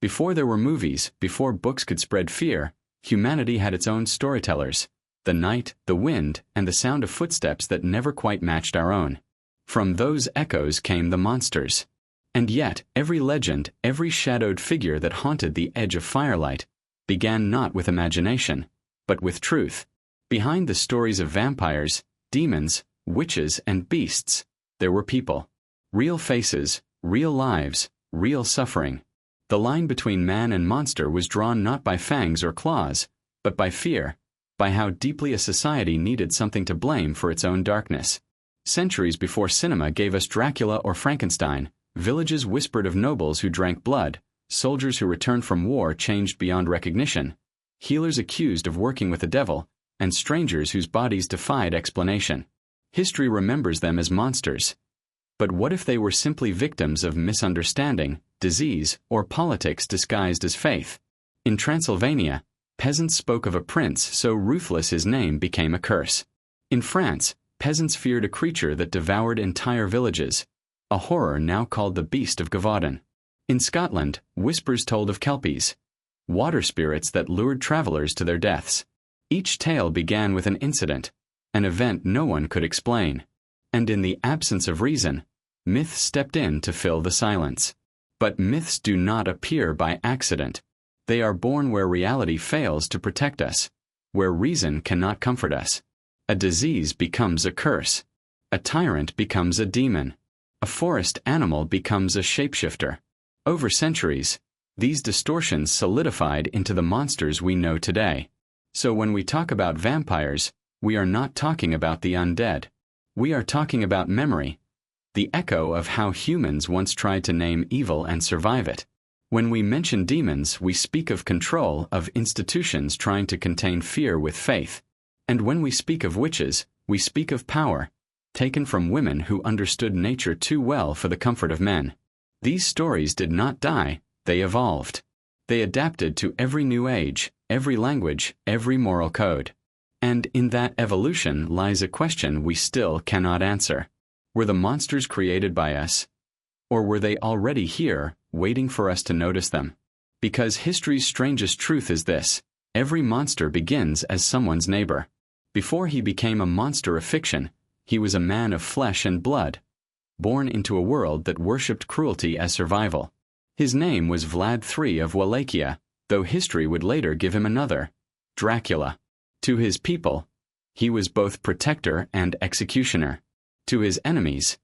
Before there were movies, before books could spread fear, humanity had its own storytellers: the night, the wind, and the sound of footsteps that never quite matched our own. From those echoes came the monsters. And yet, every legend, every shadowed figure that haunted the edge of firelight, began not with imagination, but with truth. Behind the stories of vampires, demons, witches, and beasts, there were people. Real faces, real lives, real suffering. The line between man and monster was drawn not by fangs or claws, but by fear, by how deeply a society needed something to blame for its own darkness. Centuries before cinema gave us Dracula or Frankenstein, villages whispered of nobles who drank blood, soldiers who returned from war changed beyond recognition, healers accused of working with the devil, and strangers whose bodies defied explanation. History remembers them as monsters. But what if they were simply victims of misunderstanding, disease, or politics disguised as faith? In Transylvania, peasants spoke of a prince so ruthless his name became a curse. In France, peasants feared a creature that devoured entire villages, a horror now called the Beast of Gavaudan. In Scotland, whispers told of kelpies, water spirits that lured travelers to their deaths. Each tale began with an incident, an event no one could explain. And in the absence of reason, myth stepped in to fill the silence. But myths do not appear by accident. They are born where reality fails to protect us, where reason cannot comfort us. A disease becomes a curse. A tyrant becomes a demon. A forest animal becomes a shapeshifter. Over centuries, these distortions solidified into the monsters we know today. So when we talk about vampires, we are not talking about the undead. We are talking about memory, the echo of how humans once tried to name evil and survive it. When we mention demons, we speak of control, of institutions trying to contain fear with faith. And when we speak of witches, we speak of power, taken from women who understood nature too well for the comfort of men. These stories did not die, they evolved. They adapted to every new age, every language, every moral code. And in that evolution lies a question we still cannot answer. Were the monsters created by us? Or were they already here, waiting for us to notice them? Because history's strangest truth is this: every monster begins as someone's neighbor. Before he became a monster of fiction, he was a man of flesh and blood, born into a world that worshipped cruelty as survival. His name was Vlad III of Wallachia, though history would later give him another, Dracula. To his people, he was both protector and executioner. To his enemies,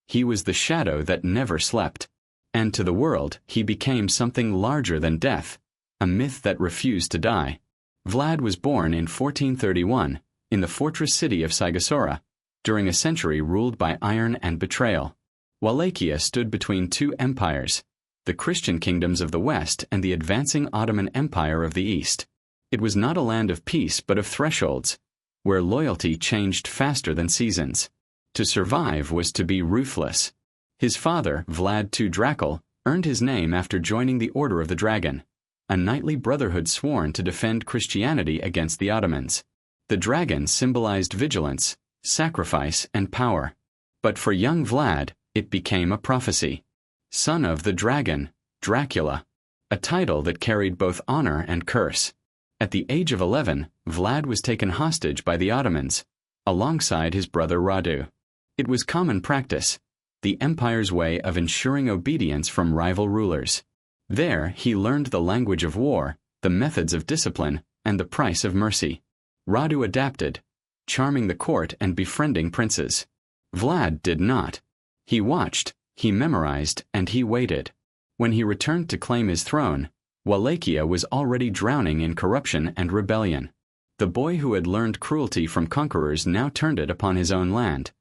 he was the shadow that never slept. And to the world, he became something larger than death, a myth that refused to die. Vlad was born in 1431, in the fortress city of Sigosora, during a century ruled by iron and betrayal. Wallachia stood between two empires, the Christian kingdoms of the West and the advancing Ottoman Empire of the East. It was not a land of peace but of thresholds, where loyalty changed faster than seasons. To survive was to be ruthless. His father, Vlad Dracula, earned his name after joining the Order of the Dragon, a knightly brotherhood sworn to defend Christianity against the Ottomans. The dragon symbolized vigilance, sacrifice, and power. But for young Vlad, it became a prophecy. Son of the Dragon, Dracula, a title that carried both honor and curse. At the age of 11, Vlad was taken hostage by the Ottomans, alongside his brother Radu. It was common practice, the empire's way of ensuring obedience from rival rulers. There, he learned the language of war, the methods of discipline, and the price of mercy. Radu adapted, charming the court and befriending princes. Vlad did not. He watched, he memorized, and he waited. When he returned to claim his throne, Wallachia was already drowning in corruption and rebellion. The boy who had learned cruelty from conquerors now turned it upon his own land,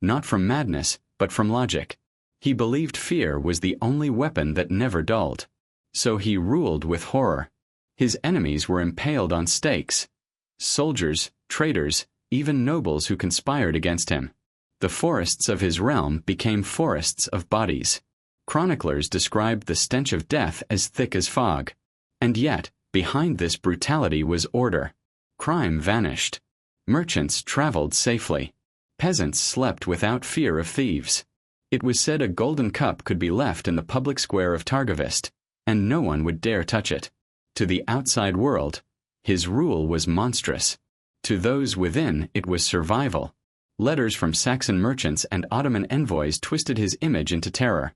not from madness, but from logic. He believed fear was the only weapon that never dulled. So he ruled with horror. His enemies were impaled on stakes. Soldiers, traitors, even nobles who conspired against him. The forests of his realm became forests of bodies. Chroniclers described the stench of death as thick as fog. And yet, behind this brutality was order. Crime vanished. Merchants traveled safely. Peasants slept without fear of thieves. It was said a golden cup could be left in the public square of Targovist, and no one would dare touch it. To the outside world, his rule was monstrous. To those within, it was survival. Letters from Saxon merchants and Ottoman envoys twisted his image into terror,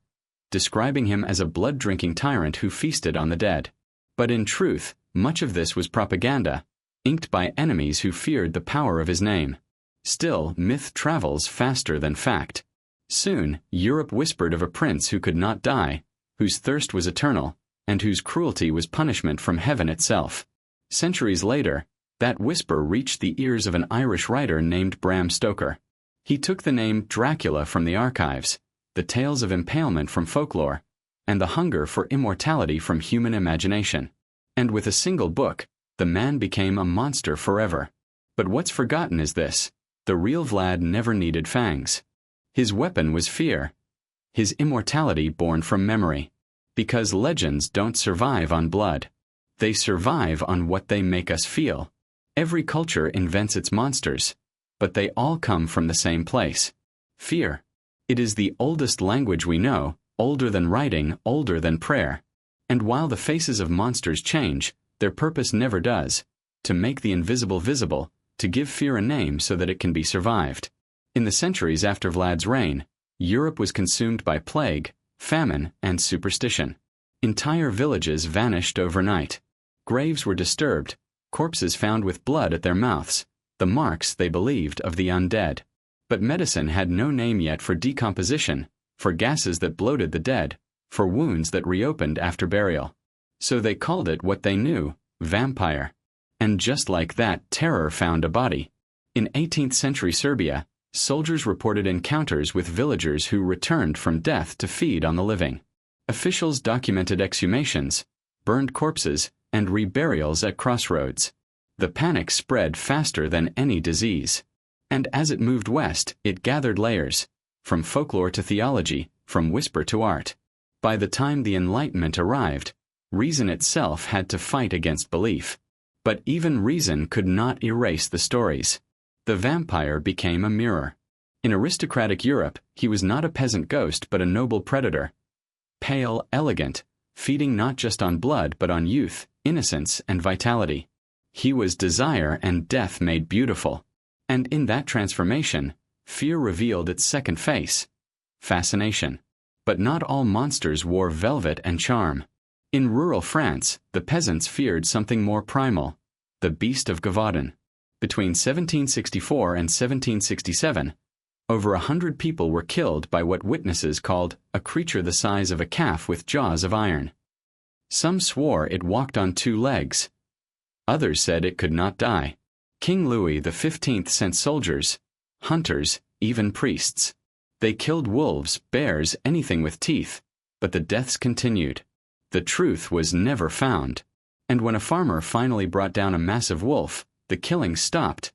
describing him as a blood-drinking tyrant who feasted on the dead. But in truth, much of this was propaganda, inked by enemies who feared the power of his name. Still, myth travels faster than fact. Soon, Europe whispered of a prince who could not die, whose thirst was eternal, and whose cruelty was punishment from heaven itself. Centuries later, that whisper reached the ears of an Irish writer named Bram Stoker. He took the name Dracula from the archives, the tales of impalement from folklore, and the hunger for immortality from human imagination. And with a single book, the man became a monster forever. But what's forgotten is this: the real Vlad never needed fangs. His weapon was fear. His immortality born from memory. Because legends don't survive on blood. They survive on what they make us feel. Every culture invents its monsters, but they all come from the same place: fear. It is the oldest language we know, older than writing, older than prayer. And while the faces of monsters change, their purpose never does: to make the invisible visible, to give fear a name so that it can be survived. In the centuries after Vlad's reign, Europe was consumed by plague, famine, and superstition. Entire villages vanished overnight. Graves were disturbed, corpses found with blood at their mouths, the marks, they believed, of the undead. But medicine had no name yet for decomposition, for gases that bloated the dead, for wounds that reopened after burial. So they called it what they knew: vampire. And just like that, terror found a body. In 18th century Serbia, soldiers reported encounters with villagers who returned from death to feed on the living. Officials documented exhumations, burned corpses, and reburials at crossroads. The panic spread faster than any disease. And as it moved west, it gathered layers, from folklore to theology, from whisper to art. By the time the Enlightenment arrived, reason itself had to fight against belief. But even reason could not erase the stories. The vampire became a mirror. In aristocratic Europe, he was not a peasant ghost but a noble predator. Pale, elegant, feeding not just on blood but on youth, innocence, and vitality. He was desire and death made beautiful. And in that transformation, fear revealed its second face: fascination. But not all monsters wore velvet and charm. In rural France, the peasants feared something more primal: the beast of Gavaudan. Between 1764 and 1767, over 100 people were killed by what witnesses called a creature the size of a calf with jaws of iron. Some swore it walked on two legs. Others said it could not die. King Louis XV sent soldiers, hunters, even priests. They killed wolves, bears, anything with teeth, but the deaths continued. The truth was never found. And when a farmer finally brought down a massive wolf, the killing stopped.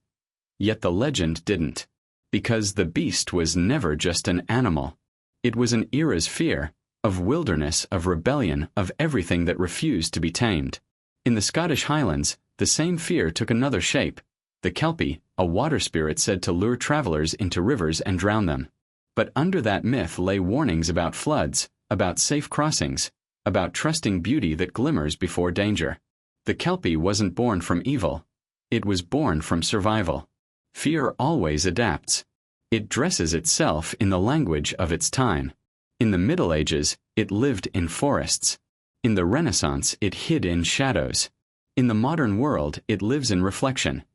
Yet the legend didn't. Because the beast was never just an animal. It was an era's fear, of wilderness, of rebellion, of everything that refused to be tamed. In the Scottish Highlands, the same fear took another shape: the Kelpie, a water spirit said to lure travelers into rivers and drown them. But under that myth lay warnings about floods, about safe crossings, about trusting beauty that glimmers before danger. The Kelpie wasn't born from evil. It was born from survival. Fear always adapts. It dresses itself in the language of its time. In the Middle Ages, it lived in forests. In the Renaissance, it hid in shadows. In the modern world, it lives in reflection.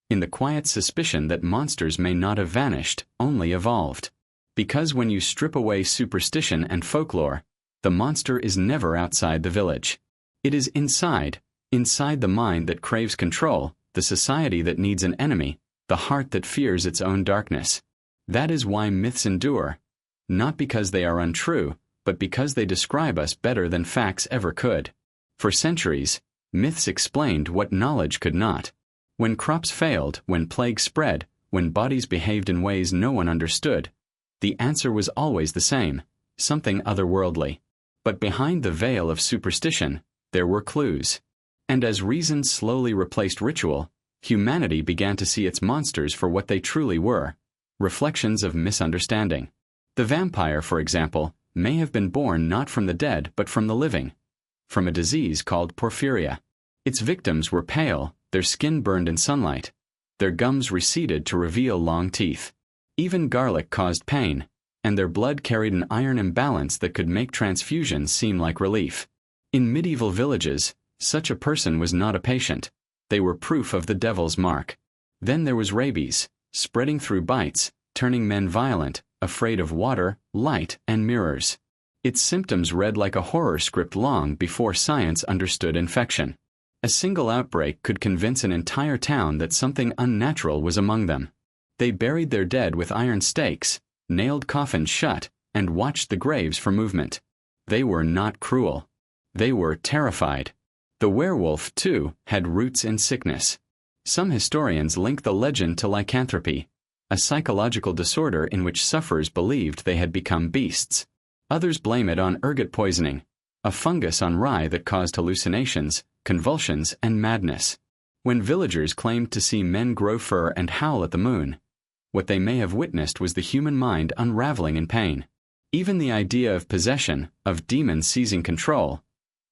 In the quiet suspicion that monsters may not have vanished, only evolved. Because when you strip away superstition and folklore, the monster is never outside the village. It is inside the mind that craves control, the society that needs an enemy, the heart that fears its own darkness. That is why myths endure, not because they are untrue, but because they describe us better than facts ever could. For centuries, myths explained what knowledge could not. When crops failed, when plagues spread, when bodies behaved in ways no one understood, the answer was always the same: something otherworldly. But behind the veil of superstition, there were clues. And as reason slowly replaced ritual, humanity began to see its monsters for what they truly were: reflections of misunderstanding. The vampire, for example, may have been born not from the dead but from the living. from a disease called porphyria. Its victims were pale, their skin burned in sunlight. Their gums receded to reveal long teeth. Even garlic caused pain, and their blood carried an iron imbalance that could make transfusions seem like relief. In medieval villages, such a person was not a patient. They were proof of the devil's mark. Then there was rabies, spreading through bites, turning men violent, afraid of water, light, and mirrors. Its symptoms read like a horror script long before science understood infection. A single outbreak could convince an entire town that something unnatural was among them. They buried their dead with iron stakes, nailed coffins shut, and watched the graves for movement. They were not cruel. They were terrified. The werewolf, too, had roots in sickness. Some historians link the legend to lycanthropy, a psychological disorder in which sufferers believed they had become beasts. Others blame it on ergot poisoning, a fungus on rye that caused hallucinations, convulsions, and madness. When villagers claimed to see men grow fur and howl at the moon, what they may have witnessed was the human mind unraveling in pain. Even the idea of possession, of demons seizing control,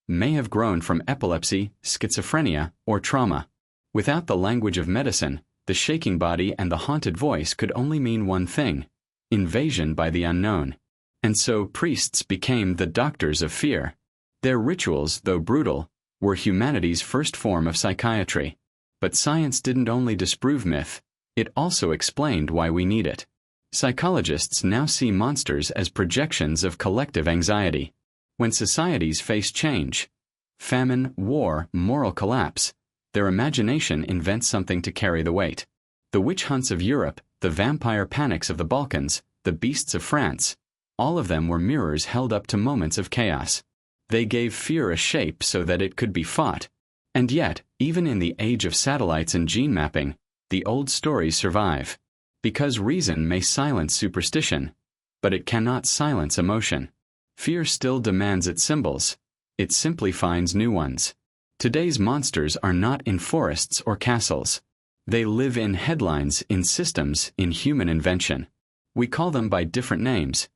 may have grown from epilepsy, schizophrenia, or trauma. Without the language of medicine, the shaking body and the haunted voice could only mean one thing: invasion by the unknown. And so priests became the doctors of fear. Their rituals, though brutal, were humanity's first form of psychiatry. But science didn't only disprove myth, it also explained why we need it. Psychologists now see monsters as projections of collective anxiety. When societies face change, famine, war, moral collapse, their imagination invents something to carry the weight. The witch hunts of Europe, the vampire panics of the Balkans, the beasts of France, all of them were mirrors held up to moments of chaos. They gave fear a shape so that it could be fought. And yet, even in the age of satellites and gene mapping, the old stories survive. Because reason may silence superstition, but it cannot silence emotion. Fear still demands its symbols. It simply finds new ones. Today's monsters are not in forests or castles. They live in headlines, in systems, in human invention. We call them by different names: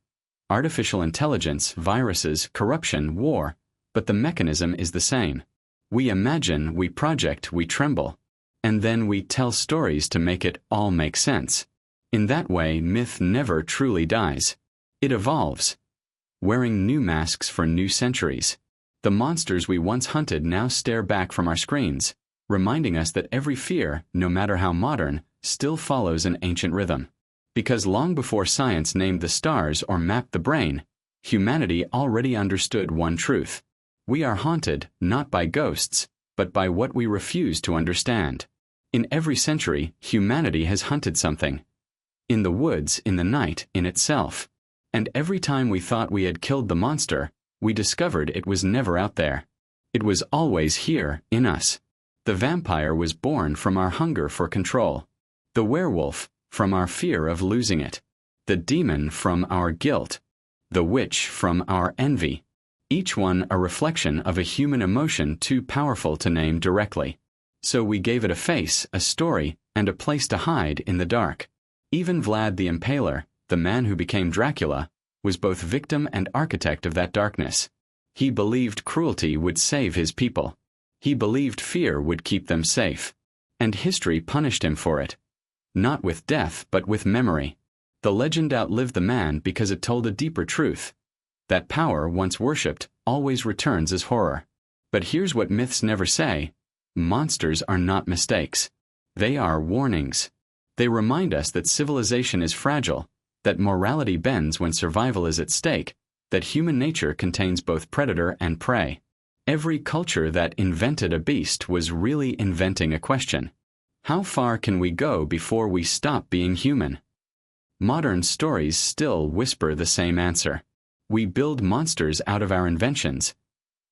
artificial intelligence, viruses, corruption, war, but the mechanism is the same. We imagine, we project, we tremble, and then we tell stories to make it all make sense. In that way, myth never truly dies. It evolves, wearing new masks for new centuries. The monsters we once hunted now stare back from our screens, reminding us that every fear, no matter how modern, still follows an ancient rhythm. Because long before science named the stars or mapped the brain, humanity already understood one truth: we are haunted not by ghosts, but by what we refuse to understand. In every century, humanity has hunted something. In the woods, in the night, in itself. And every time we thought we had killed the monster, we discovered it was never out there. It was always here, in us. The vampire was born from our hunger for control. The werewolf, from our fear of losing it. The demon from our guilt. The witch from our envy. Each one a reflection of a human emotion too powerful to name directly. So we gave it a face, a story, and a place to hide in the dark. Even Vlad the Impaler, the man who became Dracula, was both victim and architect of that darkness. He believed cruelty would save his people. He believed fear would keep them safe. And history punished him for it. Not with death, but with memory. The legend outlived the man because it told a deeper truth: that power, once worshipped, always returns as horror. But here's what myths never say: monsters are not mistakes. They are warnings. They remind us that civilization is fragile, that morality bends when survival is at stake, that human nature contains both predator and prey. Every culture that invented a beast was really inventing a question: how far can we go before we stop being human? Modern stories still whisper the same answer. We build monsters out of our inventions.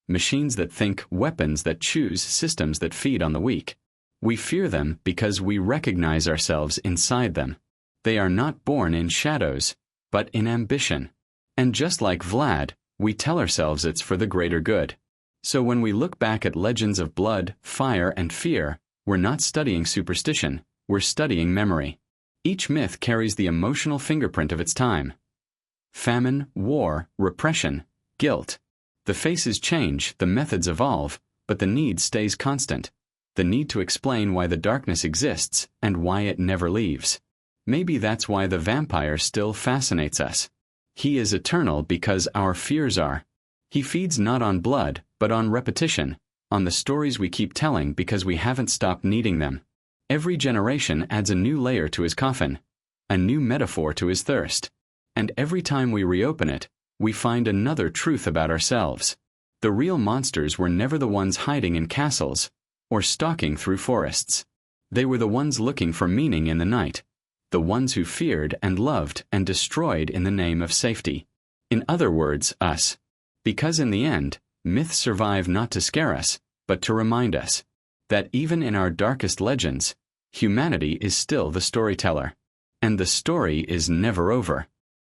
Machines that think, weapons that choose, systems that feed on the weak. We fear them because we recognize ourselves inside them. They are not born in shadows, but in ambition. And just like Vlad, we tell ourselves it's for the greater good. So when we look back at legends of blood, fire, and fear, we're not studying superstition, we're studying memory. Each myth carries the emotional fingerprint of its time. Famine, war, repression, guilt. The faces change, the methods evolve, but the need stays constant. The need to explain why the darkness exists and why it never leaves. Maybe that's why the vampire still fascinates us. He is eternal because our fears are. He feeds not on blood, but on repetition, on the stories we keep telling because we haven't stopped needing them. Every generation adds a new layer to his coffin, a new metaphor to his thirst. And every time we reopen it, we find another truth about ourselves. The real monsters were never the ones hiding in castles or stalking through forests. They were the ones looking for meaning in the night, the ones who feared and loved and destroyed in the name of safety. In other words, us. Because in the end, myths survive not to scare us, but to remind us that even in our darkest legends, humanity is still the storyteller. And the story is never over.